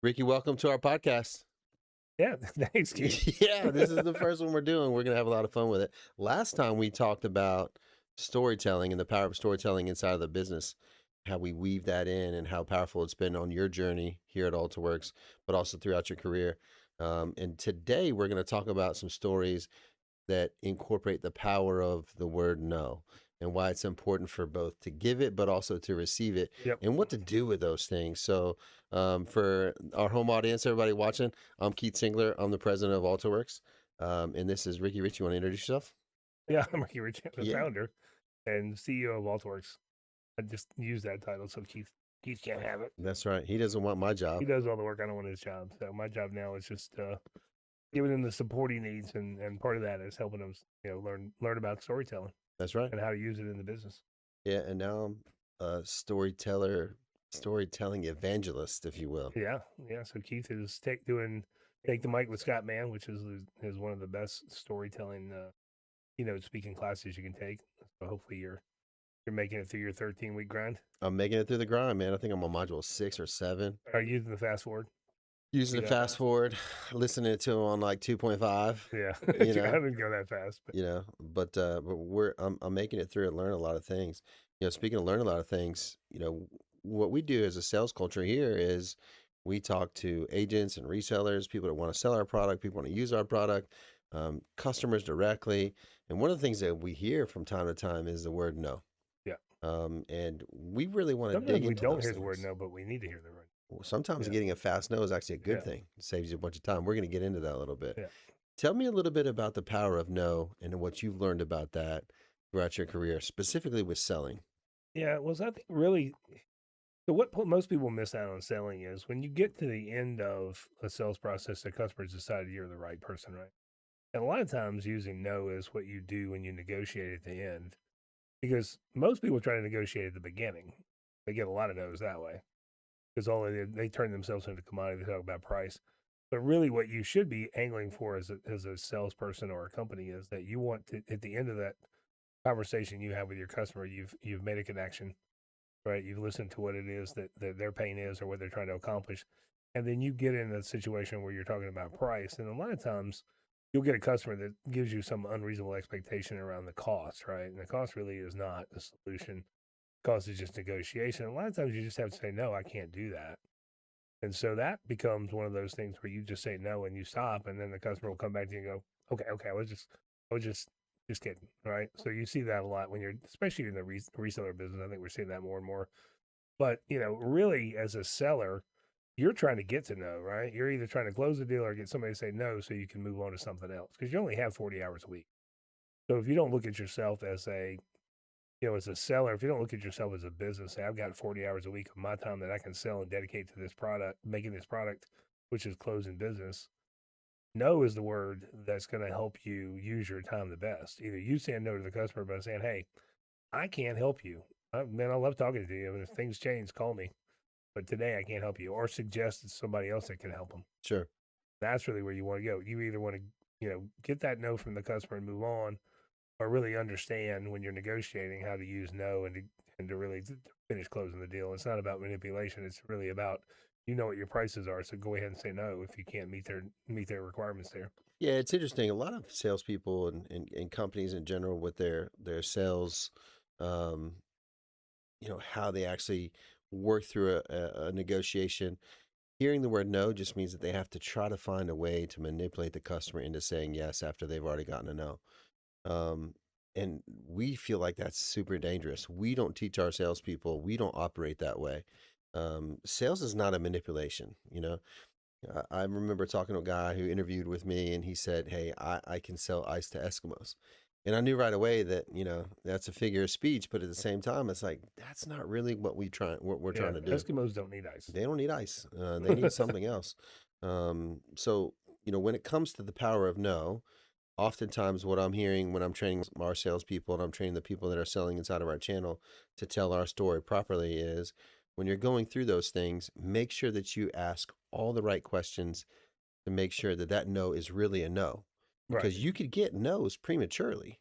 Ricky, welcome to our podcast. Yeah, thanks, Keith. Yeah, this is the first one we're doing. We're going to have a lot of fun with it. Last time we talked about storytelling and the power of storytelling inside of the business, how we weave that in and how powerful it's been on your journey here at Altaworx, but also throughout your career. And today we're going to talk about some stories that incorporate the power of the word no and why it's important for both to give it, but also to receive it Yep. and what to do with those things. So, for our home audience, everybody watching, I'm Keith Singler. I'm the president of Altaworx. And this is Ricky Rich. You want to introduce yourself? Yeah, I'm Rickie, the Yeah. founder and CEO of Altaworx. I just use that title so Keith can't have it. That's right. He doesn't want my job. He does all the work. I don't want his job. So my job now is just giving him the support he needs, and part of that is helping him, learn about storytelling That's right. and how to use it in the business. Yeah. And now I'm a storytelling evangelist, if you will. Yeah. So Keith is take the mic with Scott Mann, which is one of the best storytelling speaking classes you can take. So hopefully you're making it through your 13-week grind. I'm making it through the grind, man. I think I'm on module 6 or 7. Are you using the fast forward? Using the fast forward, listening to him on like 2.5. Yeah, You know? I didn't go that fast, but I'm making it through and learn a lot of things. Speaking of learning a lot of things, what we do as a sales culture here is we talk to agents and resellers, people that want to sell our product, people want to use our product, customers directly. And one of the things that we hear from time to time is the word no. Yeah. And we really want to sometimes dig we into don't those hear the word things. no, but we need to hear the word. Sometimes Yeah. getting a fast no is actually a good Yeah. thing. It saves you a bunch of time. We're going to get into that a little bit. Yeah. Tell me a little bit about the power of no and what you've learned about that throughout your career, specifically with selling. Yeah, well, so I think really, so what most people miss out on selling is when you get to the end of a sales process, the customer's decided you're the right person, right? And a lot of times using no is what you do when you negotiate at the end, because most people try to negotiate at the beginning. They get a lot of no's that way because they turn themselves into a commodity. They talk about price. But really, what you should be angling for as a salesperson or a company is that you want to, at the end of that conversation you have with your customer, you've made a connection, right? You've listened to what it is that their pain is or what they're trying to accomplish. And then you get in a situation where you're talking about price. And a lot of times you'll get a customer that gives you some unreasonable expectation around the cost, right? And the cost really is not the solution. Cost is just negotiation. A lot of times you just have to say, no, I can't do that. And so that becomes one of those things where you just say no and you stop, and then the customer will come back to you and go, okay, I was just kidding, right? So you see that a lot when you're, especially in the reseller business. I think we're seeing that more and more. But really, as a seller, you're trying to get to know, right? You're either trying to close the deal or get somebody to say no so you can move on to something else, because you only have 40 hours a week. So if you don't look at yourself as as a seller, if you don't look at yourself as a business, say, I've got 40 hours a week of my time that I can sell and dedicate to this product, making this product, which is closing business. No is the word that's going to help you use your time the best. Either you saying no to the customer by saying, hey, I can't help you. Man, I love talking to you. And if things change, call me. But today I can't help you. Or suggest somebody else that can help them. Sure. That's really where you want to go. You either want to, get that no from the customer and move on, or really understand when you're negotiating how to use no and to really finish closing the deal. It's not about manipulation. It's really about, what your prices are. So go ahead and say no if you can't meet their requirements there. Yeah, it's interesting. A lot of salespeople and companies in general with their sales, how they actually work through a negotiation. Hearing the word no just means that they have to try to find a way to manipulate the customer into saying yes after they've already gotten a no. And we feel like that's super dangerous. We don't teach our salespeople. We don't operate that way. Sales is not a manipulation. I remember talking to a guy who interviewed with me, and he said, "Hey, I can sell ice to Eskimos." And I knew right away that, that's a figure of speech, but at the same time, it's like, that's not really what we're trying to do. Eskimos don't need ice. They don't need ice. They need something else. So, when it comes to the power of no, oftentimes what I'm hearing when I'm training our salespeople and I'm training the people that are selling inside of our channel to tell our story properly is when you're going through those things, make sure that you ask all the right questions to make sure that no is really a no. Because Right. you could get no's prematurely.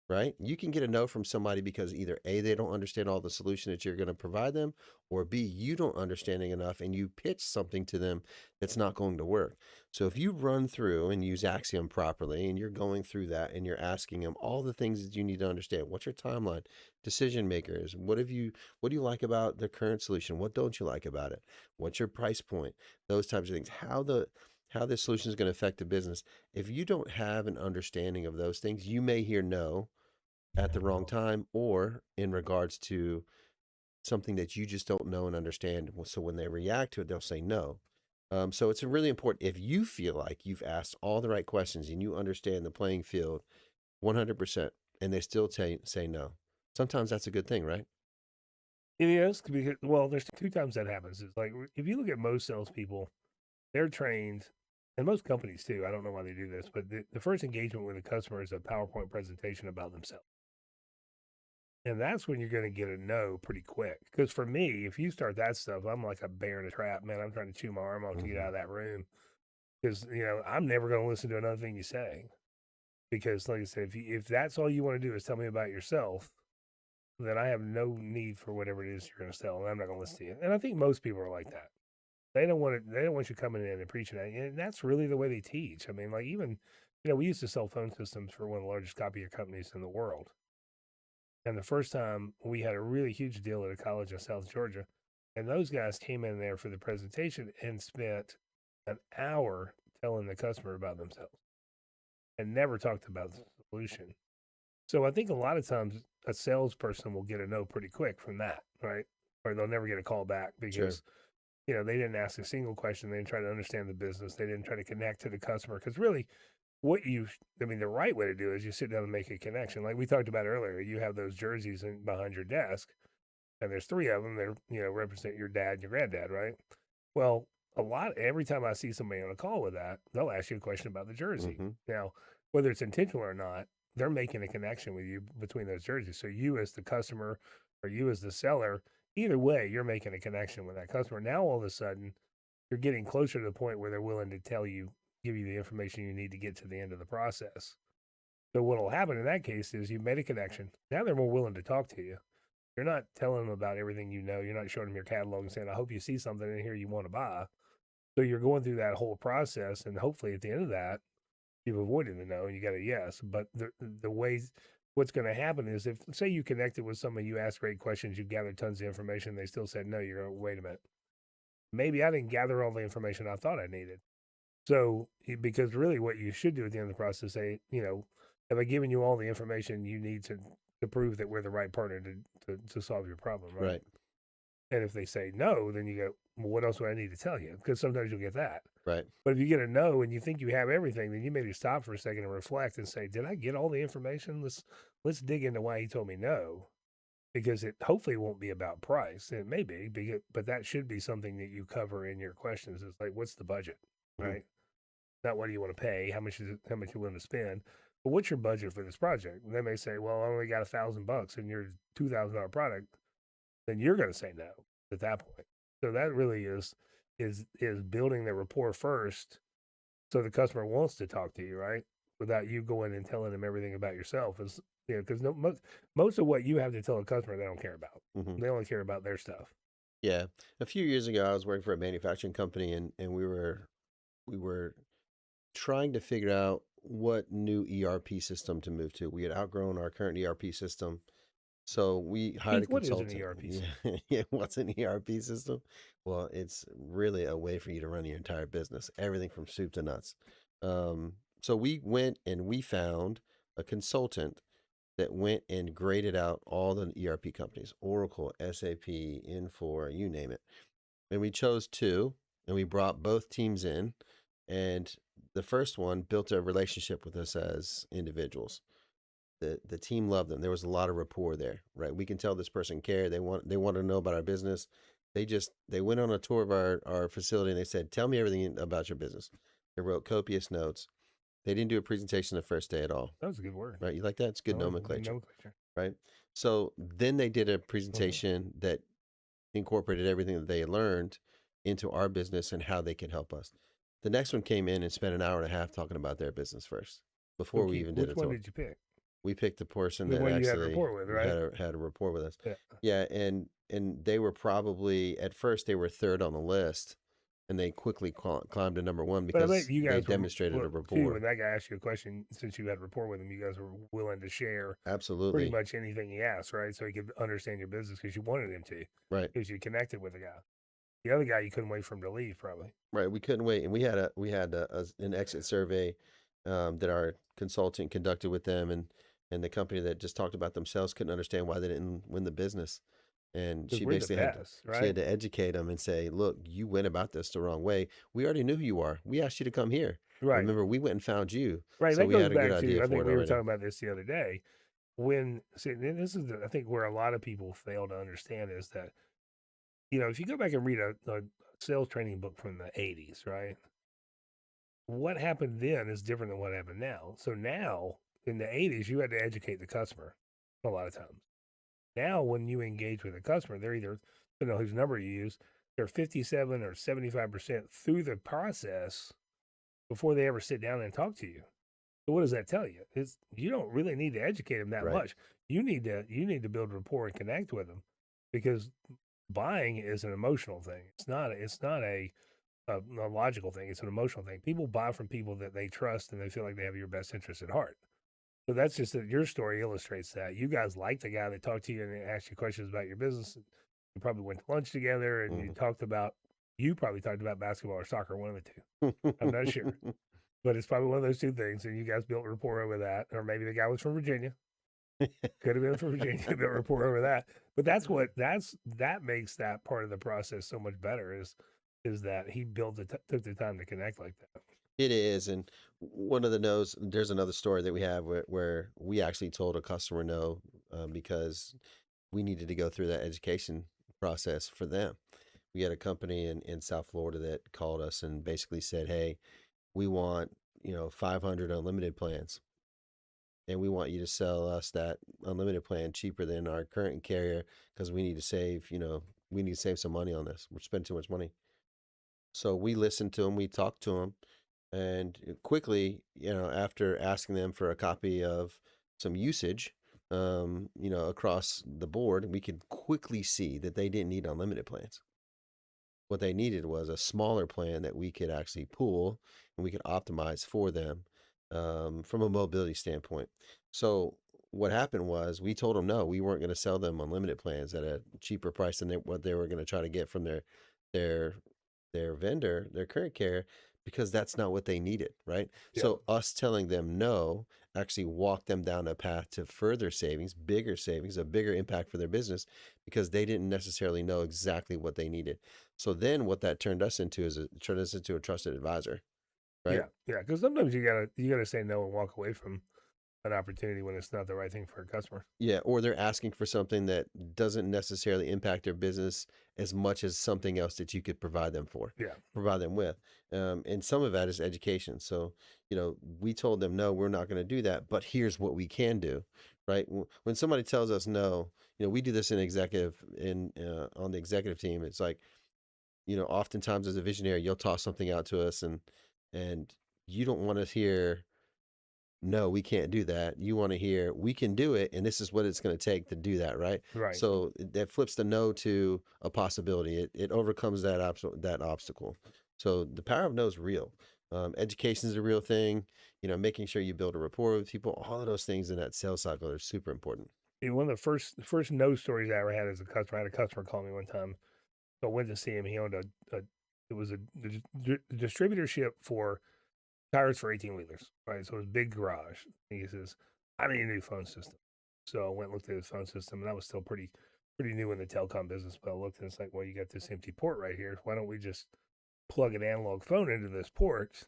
right? You can get a no from somebody because either A, they don't understand all the solution that you're going to provide them, or B, you don't understanding enough and you pitch something to them that's not going to work. So if you run through and use Axiom properly and you're going through that and you're asking them all the things that you need to understand, what's your timeline, decision makers, what do you like about the current solution? What don't you like about it? What's your price point? Those types of things. How this solution is going to affect the business. If you don't have an understanding of those things, you may hear no at the wrong time or in regards to something that you just don't know and understand. So when they react to it, they'll say no. So it's really important if you feel like you've asked all the right questions and you understand the playing field 100% and they still say no. Sometimes that's a good thing, right? It is because, well, there's two times that happens. It's like if you look at most salespeople, they're trained, and most companies too. I don't know why they do this, but the first engagement with the customer is a PowerPoint presentation about themselves. And that's when you're going to get a no pretty quick. Because for me, if you start that stuff, I'm like a bear in a trap, man. I'm trying to chew my arm off to get out of that room. Because, I'm never going to listen to another thing you say. Because, like I said, if that's all you want to do is tell me about yourself, then I have no need for whatever it is you're going to sell, and I'm not going to listen to you. And I think most people are like that. They don't want it. They don't want you coming in and preaching at you. And that's really the way they teach. I mean, like even, we used to sell phone systems for one of the largest copier companies in the world. And the first time we had a really huge deal at a college in South Georgia, and those guys came in there for the presentation and spent an hour telling the customer about themselves and never talked about the solution. So I think a lot of times a salesperson will get a no pretty quick from that, right? Or they'll never get a call back because they didn't ask a single question. They didn't try to understand the business. They didn't try to connect to the customer. Because really, the right way to do is you sit down and make a connection. Like we talked about earlier, you have those jerseys behind your desk, and there's three of them. They're, represent your dad and your granddad, right? Well, every time I see somebody on a call with that, they'll ask you a question about the jersey. Mm-hmm. Now, whether it's intentional or not, they're making a connection with you between those jerseys. So you as the customer or you as the seller, either way, you're making a connection with that customer. Now, all of a sudden, you're getting closer to the point where they're willing to give you the information you need to get to the end of the process. So what will happen in that case is you've made a connection. Now they're more willing to talk to you. You're not telling them about everything you know. You're not showing them your catalog and saying, I hope you see something in here you want to buy. So you're going through that whole process, and hopefully at the end of that, you've avoided the no and you got a yes. But the ways what's going to happen is if, say, you connected with somebody, you asked great questions, you gathered tons of information, they still said no, you're going to wait a minute. Maybe I didn't gather all the information I thought I needed. So, because really what you should do at the end of the process, say, have I given you all the information you need to prove that we're the right partner to solve your problem, right? Right. And if they say no, then you go, well, what else do I need to tell you? Because sometimes you'll get that. Right. But if you get a no and you think you have everything, then you maybe stop for a second and reflect and say, did I get all the information? Let's dig into why he told me no. Because it hopefully won't be about price. It may be, but that should be something that you cover in your questions. It's like, what's the budget, right? Not what do you want to pay, how much you're willing to spend, but what's your budget for this project? And they may say, well, I only got $1,000 and your $2,000 product. Then you're going to say no at that point. So that really is building the rapport first, so the customer wants to talk to you, right? Without you going and telling them everything about yourself, is because most of what you have to tell a customer they don't care about. Mm-hmm. They only care about their stuff. Yeah. A few years ago, I was working for a manufacturing company, and we were trying to figure out what new ERP system to move to. We had outgrown our current ERP system. So we hired a consultant. What is an ERP system? Yeah, what's an ERP system? Well, it's really a way for you to run your entire business, everything from soup to nuts. So we went and we found a consultant that went and graded out all the ERP companies, Oracle, SAP, Infor, you name it. And we chose two, and we brought both teams in. And the first one built a relationship with us as individuals. The team loved them. There was a lot of rapport there, right? We can tell this person cared. They want to know about our business. They went on a tour of our facility and they said, tell me everything about your business. They wrote copious notes. They didn't do a presentation the first day at all. That was a good word. Right? You like that? It's good nomenclature. Nomenclature. Right? So then they did a presentation that incorporated everything that they had learned into our business and how they could help us. The next one came in and spent an hour and a half talking about their business first before we even did it. Which one did you pick? We picked the person The that one you had actually rapport with, right? had a rapport with us. Yeah. Yeah, and they were probably at first they were third on the list, and they quickly climbed to number one But I bet because you they guys were, demonstrated a well, too, when rapport. that guy asked you a question, since you had rapport with him, you guys were willing to share pretty Absolutely. much anything he asked, right? So he could understand your business because you wanted him to, Right. because you connected with the guy. The other guy, you couldn't wait for him to leave, probably. Right. We couldn't wait, and we had an exit survey that our consultant conducted with them, and the company that just talked about themselves couldn't understand why they didn't win the business, and Because she we're the basically best, she right? had to educate them and say, "Look, you went about this the wrong way. We already knew who you are. We asked you to come here. Right. Remember, we went and found you, Right. so That we goes had a good back to, idea I for think it we were already." talking about this the other day. When, see, and this is, I think, where a lot of people fail to understand is that, if you go back and read a sales training book from the 80s, right? What happened then is different than what happened now. So now, in the 80s, you had to educate the customer a lot of times. Now, when you engage with a customer, they're either, depending on whose number you use, they're 57 or 75% through the process before they ever sit down and talk to you. So what does that tell you? It's, you don't really need to educate them that Right. much. You need to build rapport and connect with them, because buying is an emotional thing. It's not a logical thing. It's an emotional thing. People buy from people that they trust and they feel like they have your best interest at heart. So that's just that your story illustrates that. You guys liked the guy that talked to you and asked you questions about your business. You probably went to lunch together and Hmm. you probably talked about basketball or soccer, one of the two. I'm not sure. But it's probably one of those two things. And you guys built rapport over that. Or maybe the guy was from Virginia. Could have been from Virginia, built rapport over that. But that makes that part of the process so much better, is that he took the time to connect like that. It is, and one of the no's. There's another story that we have where we actually told a customer no because we needed to go through that education process for them. We had a company in South Florida that called us and basically said, "Hey, we want 500 unlimited plans, and we want you to sell us that unlimited plan cheaper than our current carrier because we need to save some money on this. We're spending too much money." So we listened to them, we talked to them, and quickly, after asking them for a copy of some usage, across the board, we could quickly see that they didn't need unlimited plans. What they needed was a smaller plan that we could actually pool and we could optimize for them from a mobility standpoint. So what happened was we told them no, we weren't going to sell them unlimited plans at a cheaper price than what they were going to try to get from their their vendor, their current carrier, because that's not what they needed, right? Yeah. So us telling them no actually walked them down a path to further savings, a bigger impact for their business because they didn't necessarily know exactly what they needed. So then what that turned us into is it turned us into a trusted advisor, right? Yeah. Yeah. Because sometimes you gotta say no and walk away from an opportunity when it's not the right thing for a customer. Yeah, or they're asking for something that doesn't necessarily impact their business as much as something else that you could Yeah. provide them with. And some of that is education. So, we told them, no, we're not going to do that, but here's what we can do, right? When somebody tells us no, we do this on the executive team. It's like, oftentimes as a visionary, you'll toss something out to us and you don't want to hear no, we can't do that. You want to hear, we can do it, and this is what it's going to take to do that, right? Right. So that flips the no to a possibility. It overcomes that obstacle. So the power of no is real. Education is a real thing. Making sure you build a rapport with people. All of those things in that sales cycle are super important. One of the first no stories I ever had as a customer, I had a customer call me one time. So I went to see him. He owned it was a distributorship for tires for 18 wheelers, right? So it was a big garage. And he says, I need a new phone system. So I went and looked at his phone system, and I was still pretty new in the telecom business. But I looked and it's like, well, you got this empty port right here. Why don't we just plug an analog phone into this port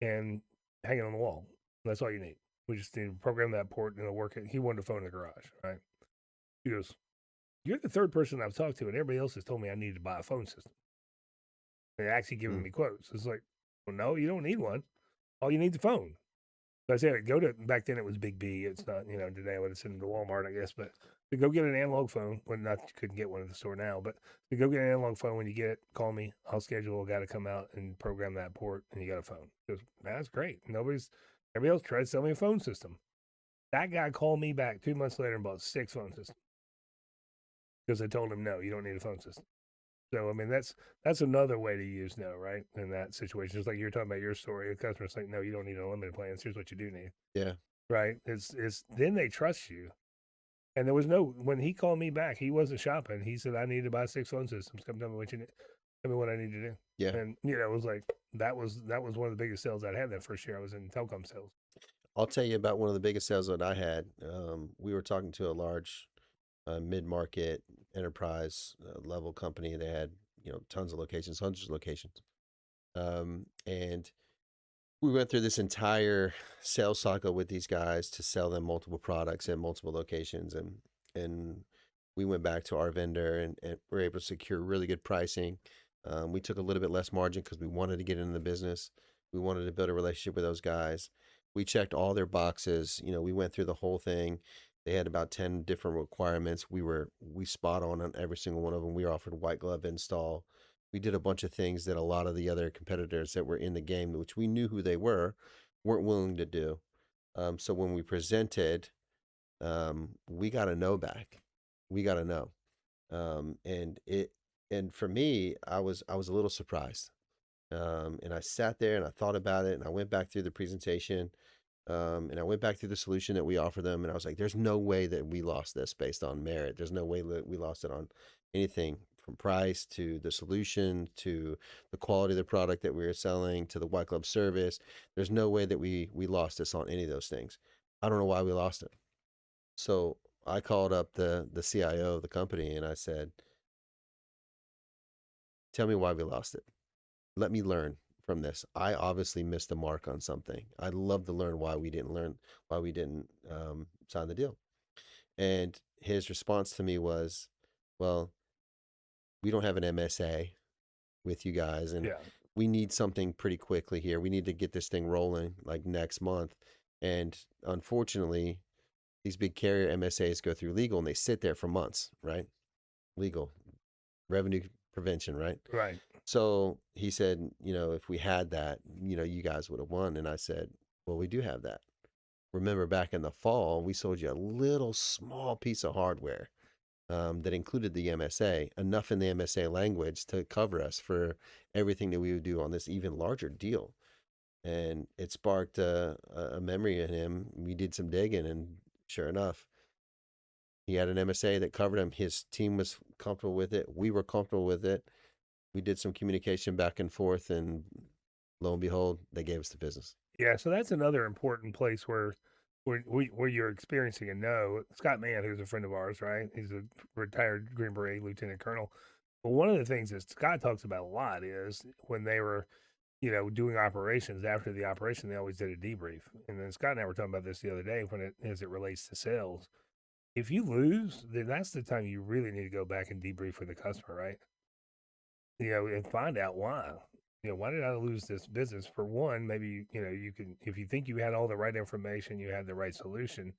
and hang it on the wall? That's all you need. We just need to program that port and it'll work. He wanted a phone in the garage, right? He goes, you're the third person I've talked to, and everybody else has told me I need to buy a phone system. And they're actually giving Mm. me quotes. It's like, well, no, you don't need one. All you need is the phone. So I said, go to, back then it was Big B. It's not, today I would have sent them to Walmart, I guess. But to go get an analog phone, well, not you couldn't get one at the store now, but to go get an analog phone, when you get it, call me. I'll schedule a guy to come out and program that port, and you got a phone. He goes, that's great. Everybody else tried to sell me a phone system. That guy called me back 2 months later and bought 6 phone systems because I told him no, you don't need a phone system. So I mean, that's another way to use no, right? In that situation, just like you're talking about your story, the customer's like, no, you don't need unlimited plans. Here's what you do need, Yeah. right? It's then they trust you. And there was no when he called me back, he wasn't shopping. He said, I need to buy 6 phone systems. Come tell me what you need. Tell me what I need to do. Yeah. And it was like that was one of the biggest sales I had that first year. I was in telecom sales. I'll tell you about one of the biggest sales that I had. We were talking to a large mid-market enterprise level company. They had, tons of locations, hundreds of locations. And we went through this entire sales cycle with these guys to sell them multiple products at multiple locations. And we went back to our vendor and were able to secure really good pricing. We took a little bit less margin because we wanted to get into the business. We wanted to build a relationship with those guys. We checked all their boxes. We went through the whole thing. They had about 10 different requirements. We spot on every single one of them. We offered white glove install. We did a bunch of things that a lot of the other competitors that were in the game, which we knew who they were, weren't willing to do. So when we presented, we got a no back. We got a no. And for me, I was a little surprised. And I sat there and I thought about it and I went back through the presentation. And I went back through the solution that we offer them, and I was like, there's no way that we lost this based on merit. There's no way that we lost it on anything from price to the solution to the quality of the product that we were selling to the white glove service. There's no way that we lost this on any of those things. I don't know why we lost it. So I called up the CIO of the company and I said, tell me why we lost it. Let me learn from this. I obviously missed the mark on something. I'd love to learn why we didn't sign the deal. And his response to me was, well, we don't have an MSA with you guys, and Yeah. we need something pretty quickly here. We need to get this thing rolling like next month. And unfortunately, these big carrier MSAs go through legal and they sit there for months, right? Legal, revenue prevention, right? Right. So he said, if we had that, you guys would have won. And I said, well, we do have that. Remember back in the fall, we sold you a little small piece of hardware that included the MSA, enough in the MSA language to cover us for everything that we would do on this even larger deal. And it sparked a memory in him. We did some digging, and sure enough, he had an MSA that covered him. His team was comfortable with it. We were comfortable with it. We did some communication back and forth, and lo and behold, they gave us the business. Yeah. So that's another important place where you're experiencing a no. Scott Mann, who's a friend of ours, right? He's a retired Green Beret lieutenant colonel. But one of the things that Scott talks about a lot is when they were, doing operations. After the operation, they always did a debrief. And then Scott and I were talking about this the other day as it relates to sales. If you lose, then that's the time you really need to go back and debrief with the customer, right? And find out why. Why did I lose this business? For one, maybe, you can, if you think you had all the right information, you had the right solution,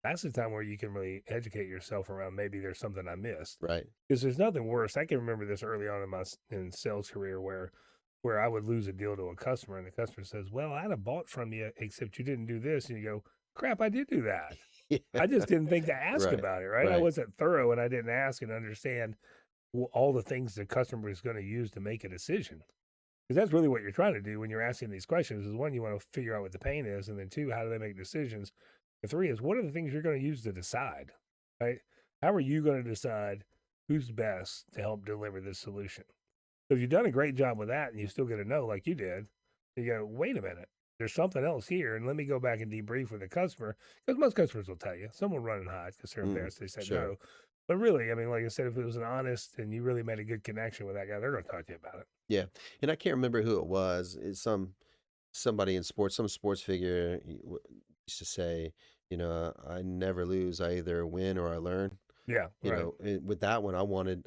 that's the time where you can really educate yourself around maybe there's something I missed. Right. Because there's nothing worse. I can remember this early on in my sales career where I would lose a deal to a customer and the customer says, well, I'd have bought from you, except you didn't do this. And you go, crap, I did do that. Yeah. I just didn't think to ask Right. about it, right? I Right. wasn't thorough and I didn't ask and understand all the things the customer is going to use to make a decision. Because that's really what you're trying to do when you're asking these questions is one, you want to figure out what the pain is. And then two, how do they make decisions? And three is what are the things you're going to use to decide, right? How are you going to decide who's best to help deliver this solution? So if you've done a great job with that and you still get a no like you did, you go, wait a minute, there's something else here. And let me go back and debrief with the customer. Because most customers will tell you, some will run and hide because they're embarrassed they said sure. no. But really, I mean, like I said, if it was an honest and you really made a good connection with that guy, they're going to talk to you about it. Yeah. And I can't remember who it was. It's somebody in sports, some sports figure used to say, I never lose. I either win or I learn. Yeah, right. With that one,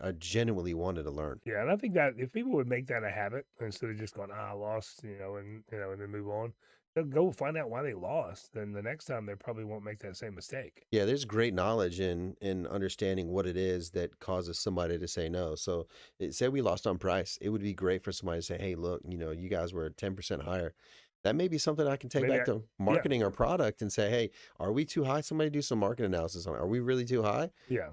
I genuinely wanted to learn. Yeah, and I think that if people would make that a habit instead of just going, I lost, and then move on, they'll go find out why they lost. Then the next time they probably won't make that same mistake. Yeah, there's great knowledge in understanding what it is that causes somebody to say no. So say we lost on price. It would be great for somebody to say, hey, look, you guys were 10% higher. That may be something I can take Maybe back to yeah, marketing our product and say, "Hey, are we too high?" Somebody do some market analysis on it. Are we really too high? yeah,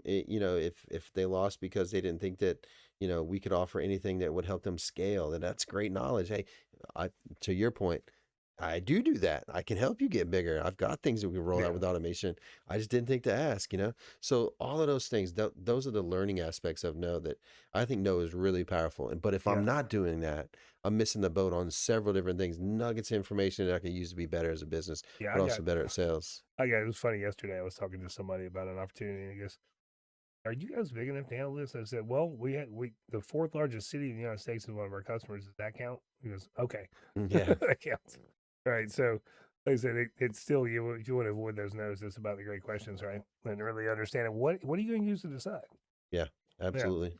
If they lost because they didn't think that, we could offer anything that would help them scale, then that's great knowledge. Hey, I to your point, I do that. I can help you get bigger. I've got things that we can roll out yeah, with automation. I just didn't think to ask. So all of those things, those are the learning aspects of no that I think no is really powerful. But if I'm yeah, not doing that, I'm missing the boat on several different things, nuggets of information that I can use to be better as a business, yeah. but also better at sales. It was funny yesterday. I was talking to somebody about an opportunity, and he goes, "Are you guys big enough to handle this?" I said, "Well, we the fourth largest city in the United States is one of our customers. Does that count?" He goes, "Okay, Yeah. that counts." All right. So, like I said, it's still you want to avoid those no's. It's about the great questions, right? And really understanding what are you going to use to decide. Yeah. Yeah. Absolutely.